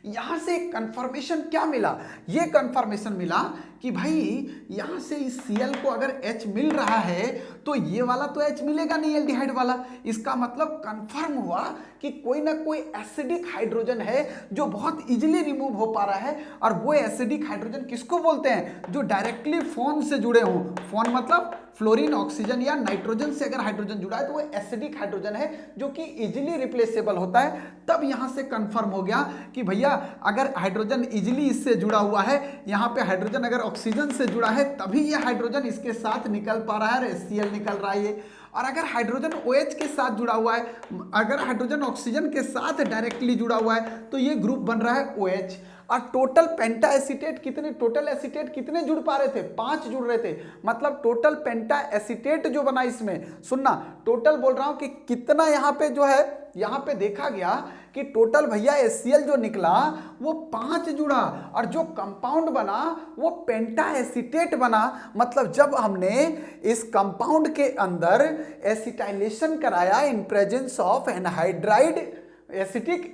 यहां से कंफर्मेशन क्या मिला, ये कंफर्मेशन मिला कि भाई यहां से इस Cl को अगर H मिल रहा है तो ये वाला तो H मिलेगा नहीं, एल्डिहाइड वाला। इसका मतलब कंफर्म हुआ कि कोई ना कोई एसिडिक हाइड्रोजन है जो बहुत इजीली रिमूव हो पा रहा है। और वो एसिडिक हाइड्रोजन किसको बोलते हैं, जो डायरेक्टली फोन से जुड़े हों। फोन मतलब फ्लोरीन, ऑक्सीजन या नाइट्रोजन से अगर हाइड्रोजन जुड़ा है तो वो एसिडिक हाइड्रोजन है जो कि इजीली रिप्लेसेबल होता है। तब यहां से कंफर्म हो गया कि भैया अगर हाइड्रोजन इजीली इससे जुड़ा हुआ है, यहां पे हाइड्रोजन अगर ऑक्सीजन से जुड़ा है तभी ये हाइड्रोजन इसके साथ निकल पा रहा है, HCl निकल रहा है ये। और अगर हाइड्रोजन OH के साथ जुड़ा हुआ है, अगर हाइड्रोजन ऑक्सीजन के साथ डायरेक्टली जुड़ा हुआ है तो ये ग्रुप बन रहा है OH। और टोटल पेंटा एसीटेट कितने, टोटल एसीटेट कितने जुड़ पा रहे थे, 5 जुड़ रहे थे। मतलब टोटल पेंटा एसीटेट जो बना इसमें, सुनना टोटल बोल रहा हूं कि कितना यहां पे जो है, यहां पे देखा गया कि टोटल भैया HCl जो निकला वो 5 जुड़ा और जो कंपाउंड बना वो पेंटा एसीटेट बना। मतलब जब हमने इस कंपाउंड के अंदर एसिटाइलेशन कराया in presence of anhydride, acetic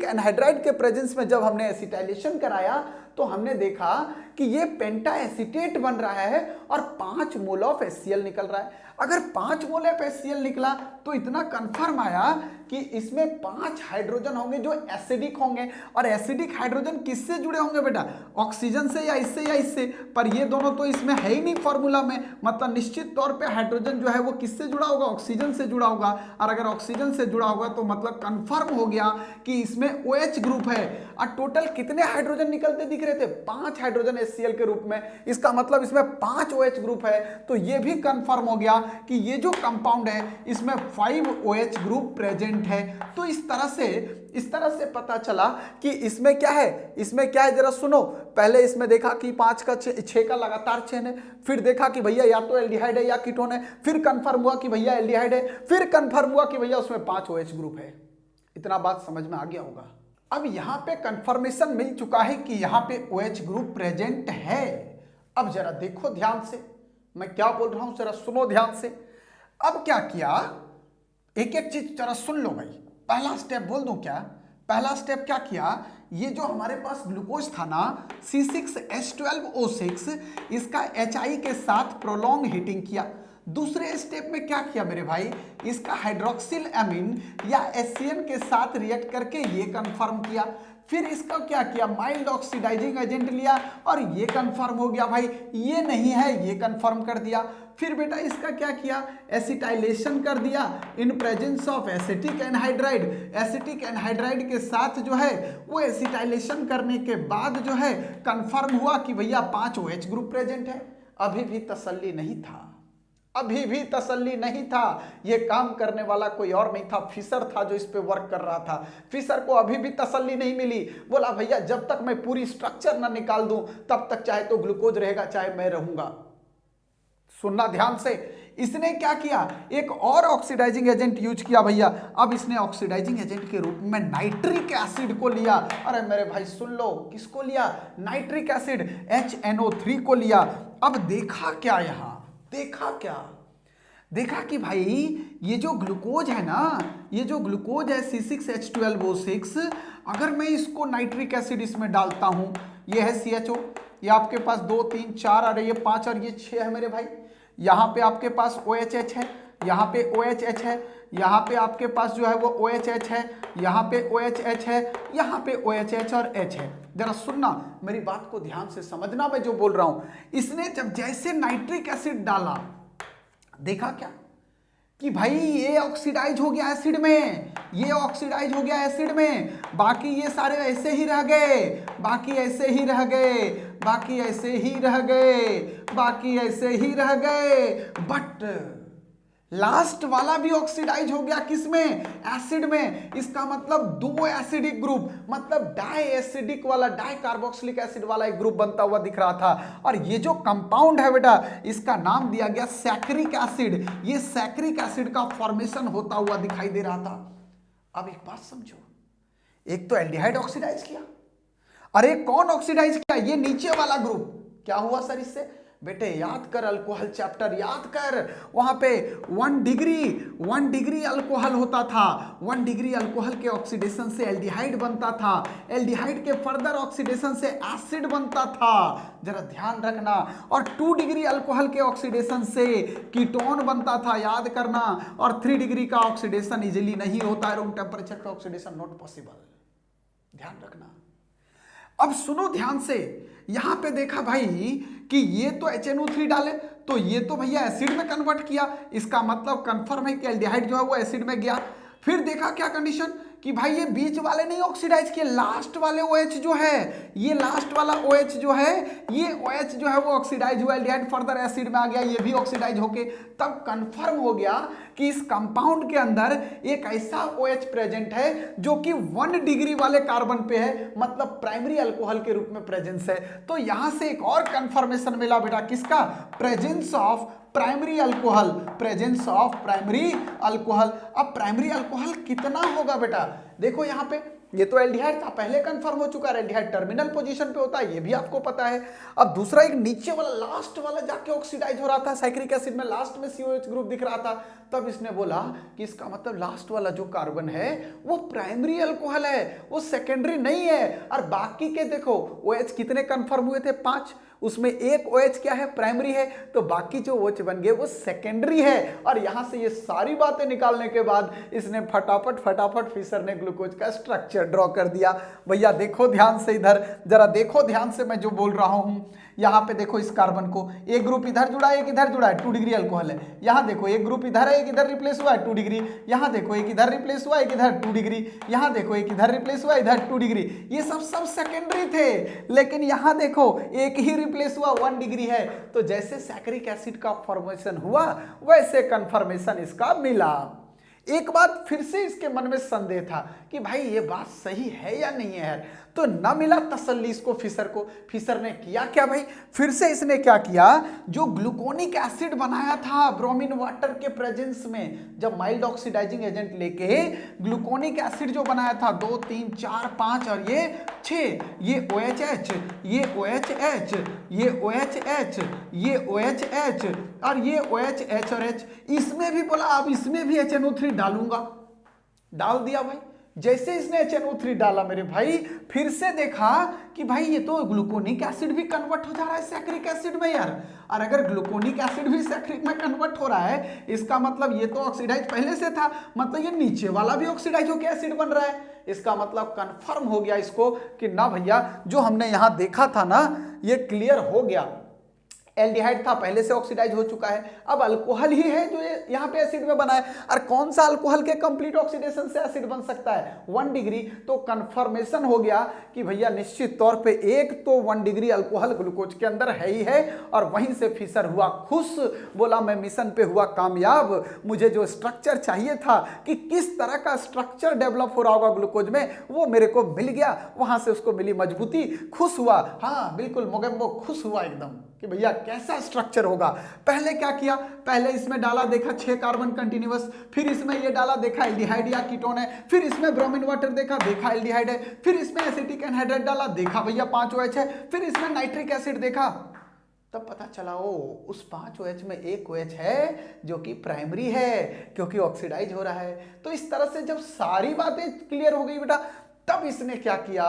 anhydride के प्रेजेंस में जब हमने एसिटाइलेशन कराया तो हमने देखा कि ये पेंटा एसीटेट बन रहा है और 5 मोल ऑफ HCl निकल रहा है। अगर 5 मोल ऑफ HCl निकला तो इतना कंफर्म आया कि इसमें 5 हाइड्रोजन होंगे जो एसिडिक होंगे। और एसिडिक हाइड्रोजन किससे जुड़े होंगे बेटा, ऑक्सीजन से या इससे, पर ये दोनों तो इसमें है ही नहीं फॉर्मूला में। मतलब निश्चित तौर पे हाइड्रोजन जो है वो किससे जुड़ा होगा, ऑक्सीजन से जुड़ा होगा। और अगर ऑक्सीजन से जुड़ा होगा तो मतलब कंफर्म हो गया कि इसमें OH ग्रुप है। और टोटल कितने हाइड्रोजन निकलते दिख रहे थे, 5 हाइड्रोजन HCl के रूप में। इसका मतलब इसमें 5 OH ग्रुप है। तो ये भी कंफर्म हो गया कि ये जो कंपाउंड है इसमें 5 OH ग्रुप प्रेजेंट है। तो इस तरह से पता चला कि इसमें क्या है, जरा सुनो। पहले इसमें देखा कि 5 का 6 का लगातार चेन है, फिर देखा कि भैया या तो एल्डिहाइड है या कीटोन है, फिर कंफर्म हुआ कि भैया एल्डिहाइड है, फिर कंफर्म हुआ कि भैया उसमें 5 OH ग्रुप है। इतना बात समझ में आ गया होगा। अब यहां पे कंफर्मेशन मिल चुका है कि यहां पे OH ग्रुप प्रेजेंट है। अब जरा देखो ध्यान से, मैं क्या बोल रहा हूं जरा सुनो ध्यान से। अब क्या किया, एक एक चीज जरा सुन लो भाई। पहला स्टेप बोल दूं क्या, पहला स्टेप क्या किया, ये जो हमारे पास ग्लूकोज था ना C6H12O6, इसका HI के साथ प्रोलॉन्ग हीटिंग किया। दूसरे स्टेप में क्या किया मेरे भाई, इसका हाइड्रोक्सिल एमीन या HCN के साथ रिएक्ट करके ये कंफर्म किया। फिर इसका क्या किया, माइल्ड ऑक्सीडाइजिंग एजेंट लिया और ये कंफर्म हो गया भाई ये नहीं है, ये कंफर्म कर दिया। फिर बेटा इसका क्या किया, एसिटाइलेशन कर दिया इन presence of acetic anhydride. Acetic anhydride के साथ जो है वो एसिटाइलेशन करने के बाद जो है कंफर्म हुआ कि भैया 5 OH ग्रुप प्रेजेंट है। अभी भी तसल्ली नहीं था, अभी भी तसल्ली नहीं था। ये काम करने वाला कोई और नहीं था, फिशर था जो इस पे वर्क कर रहा था। फिशर को अभी भी तसल्ली नहीं मिली। बोला भैया जब तक मैं पूरी स्ट्रक्चर ना निकाल दूं तब तक चाहे तो ग्लूकोज रहेगा चाहे मैं रहूंगा। सुनना ध्यान से, इसने क्या किया, एक और ऑक्सीडाइजिंग एजेंट यूज किया भैया। अब इसने ऑक्सीडाइजिंग एजेंट के रूप में नाइट्रिक एसिड को लिया। अरे मेरे भाई सुन लो, किसको लिया, नाइट्रिक एसिड HNO3 को लिया। अब देखा क्या, यहां देखा कि भाई ये जो ग्लूकोज है ना, ये जो ग्लूकोज है C6H12O6, अगर मैं इसको नाइट्रिक एसिड इसमें डालता हूं, ये है CHO, ये आपके पास 2 3 4 और ये 5 और ये 6 है मेरे भाई। यहाँ पे आपके पास OHH है, यहाँ पे OHH है, यहाँ पे आपके पास जो है वो OHH है, यहाँ पे OHH है, यहाँ पे OHH और H है। जरा सुनना, मेरी बात को ध्यान से समझना, मैं जो बोल रहा हूं। इसने जब जैसे नाइट्रिक एसिड डाला, देखा क्या, कि भाई ये ऑक्सीडाइज हो गया एसिड में, ये ऑक्सीडाइज हो गया एसिड में, बाकी ये सारे ऐसे ही रह गए, बाकी ऐसे ही रह गए, बाकी ऐसे ही रह गए, बाकी ऐसे ही रह गए, बट लास्ट वाला भी ऑक्सीडाइज हो गया किसमें, एसिड में। इसका मतलब दो एसिडिक ग्रुप, मतलब डाई एसिडिक वाला, डाई कार्बोक्सिलिक एसिड वाला एक ग्रुप बनता हुआ दिख रहा था। और ये जो कंपाउंड है बेटा, इसका नाम दिया गया सैक्रिक एसिड। ये सैक्रिक एसिड का फॉर्मेशन होता हुआ दिखाई दे रहा था। अब एक बात समझो, एक तो एल्डिहाइड ऑक्सीडाइज किया, अरे कौन ऑक्सीडाइज किया, ये नीचे वाला ग्रुप। क्या हुआ सर इससे, बेटे याद कर, अल्कोहल चैप्टर याद कर, वहां पे 1 डिग्री अल्कोहल होता था। 1 डिग्री अल्कोहल के ऑक्सीडेशन से एल्डिहाइड बनता था, एल्डिहाइड के फर्दर ऑक्सीडेशन से एसिड बनता था, जरा ध्यान रखना। और 2 डिग्री अल्कोहल के ऑक्सीडेशन से कीटोन बनता था, याद करना। और 3 डिग्री का ऑक्सीडेशन इजिली नहीं होता है, रूम टेम्परेचर का ऑक्सीडेशन नॉट पॉसिबल, ध्यान रखना। अब सुनो ध्यान से, यहां पे देखा भाई कि ये तो HNO3 डाले, तो ये तो भैया एसिड में कन्वर्ट किया, इसका मतलब कंफर्म है कि एल्डिहाइड जो है वो एसिड में गया। फिर देखा क्या कंडीशन कि भाई ये बीच वाले नहीं ऑक्सीडाइज किए, लास्ट वाले OH जो है, ये लास्ट वाला OH जो है, ये OH जो है वो ऑक्सीडाइज हुआ, एल्डिहाइड फर्दर एसिड में आ गया, ये भी ऑक्सीडाइज होके तब कंफर्म हो गया कि इस कंपाउंड के अंदर एक ऐसा OH प्रेजेंट है जो कि 1 डिग्री वाले कार्बन पे है, मतलब प्राइमरी अल्कोहल के रूप में प्रेजेंस है। तो यहां से एक और कंफर्मेशन मिला बेटा, किसका, presence of primary alcohol, presence of primary alcohol. अब प्राइमरी अल्कोहल कितना होगा बेटा, देखो यहां पे ये तो एल्डिहाइड था, पहले कंफर्म हो चुका है, एल्डिहाइड टर्मिनल पोजीशन पे होता है, ये भी आपको पता है। अब दूसरा एक नीचे वाला लास्ट वाला जाके ऑक्सीडाइज हो रहा था साइक्रिक एसिड में, लास्ट में COH ग्रुप दिख रहा था, तब इसने बोला कि इसका मतलब लास्ट वाला जो कार्बन है वो प्राइमरी अल्कोहल है, वो सेकेंडरी नहीं है। और बाकी के देखो OH कितने कंफर्म हुए थे, 5, उसमें एक OH क्या है, प्राइमरी है, तो बाकी जो OH बन गए वो सेकेंडरी है। और यहां से ये सारी बातें निकालने के बाद इसने फटाफट फिशर ने ग्लूकोज का स्ट्रक्चर ड्रॉ कर दिया। भैया देखो ध्यान से, इधर जरा देखो ध्यान से मैं जो बोल रहा हूं, यहां पे देखो इस कार्बन को एक ग्रुप इधर जुड़ा है, एक इधर जुड़ा है, 2 डिग्री अल्कोहल है। यहां देखो एक ग्रुप इधर है, एक इधर रिप्लेस हुआ है, 2 डिग्री। यहां देखो एक इधर रिप्लेस हुआ, एक इधर 2 डिग्री। यहां देखो एक इधर रिप्लेस हुआ, इधर 2 डिग्री। ये सब सेकेंडरी थे, लेकिन यहां देखो एक ही रिप्लेस हुआ, 1 डिग्री है। तो जैसे सैक्रिक एसिड का फॉर्मेशन हुआ वैसे कंफर्मेशन इसका मिला। एक बात फिर से इसके मन में संदेह था कि भाई ये बात सही है या नहीं है यार, तो न मिला तसल्ली इसको फिशर को। फिशर ने किया क्या भाई, फिर से इसने क्या किया, जो ग्लूकोनिक एसिड बनाया था ब्रोमीन वाटर के प्रेजेंस में, जब माइल्ड ऑक्सीडाइजिंग एजेंट लेके ग्लूकोनिक एसिड जो बनाया था 2 3 4 5 और ये 6, ये OHH, ये OHH, ये OHH, ये OHH और ये OHH और H, इसमें भी बोला अब इसमें भी HNO3 डालूंगा, डाल दिया भाई। जैसे इसने HNO3 डाला मेरे भाई, फिर से देखा कि भाई ये तो ग्लूकोनिक एसिड भी कन्वर्ट हो जा रहा है सैक्रिक एसिड में यार। और अगर ग्लूकोनिक एसिड भी सैक्रिक में कन्वर्ट हो रहा है, इसका मतलब ये तो ऑक्सीडाइज पहले से था, मतलब ये नीचे वाला भी ऑक्सीडाइज होकर एसिड बन रहा है। इसका मतलब कंफर्म हो गया इसको कि ना भैया जो हमने यहां देखा था ना, ये क्लियर हो गया, एल्डिहाइड था पहले से ऑक्सीडाइज हो चुका है, अब अल्कोहल ही है जो ये यहाँ पे एसिड में बना है। और कौन सा अल्कोहल के कंप्लीट ऑक्सीडेशन से एसिड बन सकता है, 1 डिग्री। तो कंफर्मेशन हो गया कि भैया निश्चित तौर पे एक तो 1 डिग्री अल्कोहल ग्लूकोज के अंदर है ही है। और वहीं से फिशर हुआ खुश, बोला मैं मिशन पे हुआ कामयाब, मुझे जो स्ट्रक्चर चाहिए था कि किस तरह का स्ट्रक्चर डेवलप हो रहा होगा ग्लूकोज में, वो मेरे को मिल गया। वहां से उसको मिली मजबूती, खुश हुआ, हाँ बिल्कुल मोगेम्बो खुश हुआ एकदम कि भैया कैसा स्ट्रक्चर होगा। पहले क्या किया, पहले इसमें डाला, देखा 6 कार्बन कंटिन्यूअस, फिर इसमें ये डाला, देखा एल्डिहाइड या कीटोन है, फिर इसमें ब्रोमीन वाटर देखा, देखा एल्डिहाइड है, फिर इसमें एसिटिक एनहाइड्राइड डाला, देखा भैया 5 OH है, फिर इसमें नाइट्रिक एसिड देखा, तब पता चला ओ उस 5 OH में एक OH है जो कि प्राइमरी है क्योंकि ऑक्सीडाइज हो रहा है। तो इस तरह से जब सारी बातें क्लियर हो गई बेटा, तब इसने क्या किया,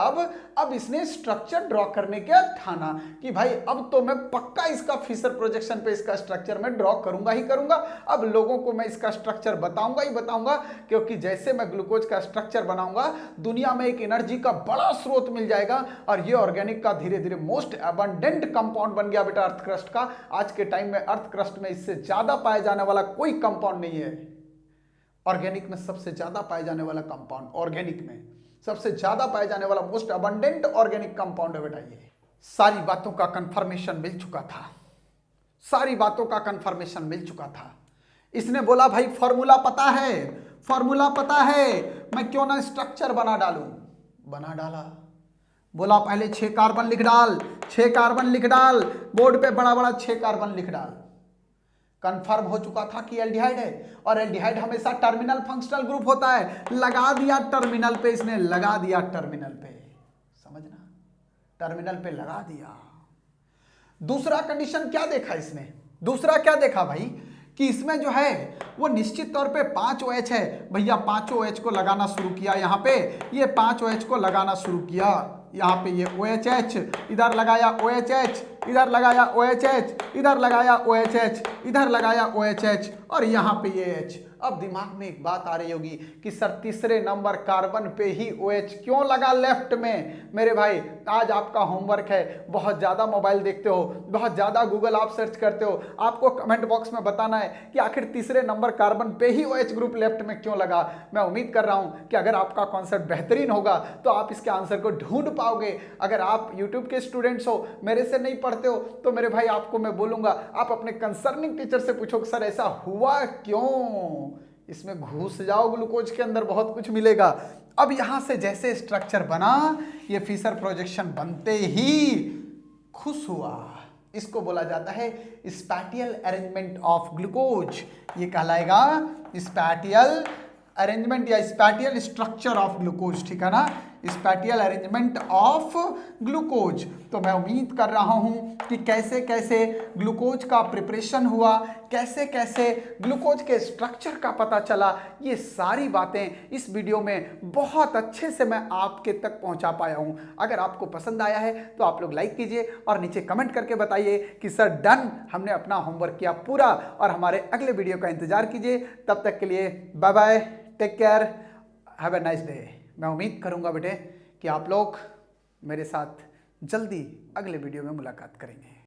अब इसने स्ट्रक्चर ड्रॉ करने के ठाना कि भाई अब तो मैं पक्का इसका फिशर प्रोजेक्शन पे इसका स्ट्रक्चर मैं ड्रॉ करूंगा ही करूंगा। अब लोगों को मैं इसका स्ट्रक्चर बताऊंगा ही बताऊंगा, क्योंकि जैसे मैं ग्लूकोज का स्ट्रक्चर बनाऊंगा दुनिया में एक एनर्जी का बड़ा स्रोत मिल जाएगा। और ये ऑर्गेनिक का धीरे धीरे मोस्ट अबंडेंट कंपाउंड बन गया बेटा अर्थ क्रस्ट का। आज के टाइम में अर्थ क्रस्ट में इससे ज्यादा पाया जाने वाला कोई कंपाउंड नहीं है। ऑर्गेनिक में सबसे ज्यादा पाए जाने वाला कंपाउंड, ऑर्गेनिक में सबसे ज्यादा पाए जाने वाला मोस्ट अबंडेंट ऑर्गेनिक कंपाउंड है बेटा ये। सारी बातों का कंफर्मेशन मिल चुका था, सारी बातों का कंफर्मेशन मिल चुका था। इसने बोला भाई फॉर्मूला पता है, फॉर्मूला पता है, मैं क्यों ना स्ट्रक्चर बना डालूं। बना डाला, बोला पहले 6 कार्बन लिख डाल, 6 कार्बन लिख डाल, बोर्ड पे बड़ा बड़ा 6 कार्बन लिख डाल। कंफर्म हो चुका था कि एल्डिहाइड है, और एल्डिहाइड हमेशा टर्मिनल फंक्शनल ग्रुप होता है। लगा दिया टर्मिनल पे, इसने लगा दिया टर्मिनल पे, समझना, टर्मिनल पे लगा दिया। दूसरा कंडीशन क्या देखा इसने, दूसरा क्या देखा भाई कि इसमें जो है वो निश्चित तौर पे 5 OH है भैया, 5 OH को लगाना शुरू किया। यहाँ पे ये 5 OH को लगाना शुरू किया, यहाँ पे ये OHH, इधर लगाया OHH, इधर लगाया OHH, इधर लगाया OHH, इधर लगाया OHH, और यहाँ पे ये H। अब दिमाग में एक बात आ रही होगी कि सर तीसरे नंबर कार्बन पे ही OH क्यों लगा लेफ्ट में। मेरे भाई आज आपका होमवर्क है, बहुत ज़्यादा मोबाइल देखते हो, बहुत ज़्यादा गूगल आप सर्च करते हो, आपको कमेंट बॉक्स में बताना है कि आखिर तीसरे नंबर कार्बन पे ही OH ग्रुप लेफ्ट में क्यों लगा। मैं उम्मीद कर रहा हूँ कि अगर आपका कॉन्सेप्ट बेहतरीन होगा तो आप इसके आंसर को ढूंढ पाओगे। अगर आप यूट्यूब के स्टूडेंट्स हो, मेरे से नहीं पढ़ते हो, तो मेरे भाई आपको मैं बोलूँगा आप अपने कंसर्निंग टीचर से पूछो सर ऐसा हुआ क्यों। इसमें घुस जाओ ग्लूकोज के अंदर, बहुत कुछ मिलेगा। अब यहां से जैसे स्ट्रक्चर बना, ये फिशर प्रोजेक्शन बनते ही खुश हुआ। इसको बोला जाता है स्पैटियल अरेंजमेंट ऑफ ग्लूकोज। ये कहलाएगा स्पैटियल अरेंजमेंट या स्पैटियल स्ट्रक्चर ऑफ ग्लूकोज, ठीक है ना, स्पैटियल अरेंजमेंट ऑफ ग्लूकोज। तो मैं उम्मीद कर रहा हूं कि कैसे कैसे ग्लूकोज का प्रिपरेशन हुआ, कैसे कैसे ग्लूकोज के स्ट्रक्चर का पता चला, ये सारी बातें इस वीडियो में बहुत अच्छे से मैं आपके तक पहुंचा पाया हूं। अगर आपको पसंद आया है तो आप लोग लाइक कीजिए और नीचे कमेंट करके बताइए कि सर डन, हमने अपना होमवर्क किया पूरा, और हमारे अगले वीडियो का इंतजार कीजिए। तब तक के लिए bye bye, take care, have a nice day. मैं उम्मीद करूंगा बेटे कि आप लोग मेरे साथ जल्दी अगले वीडियो में मुलाकात करेंगे।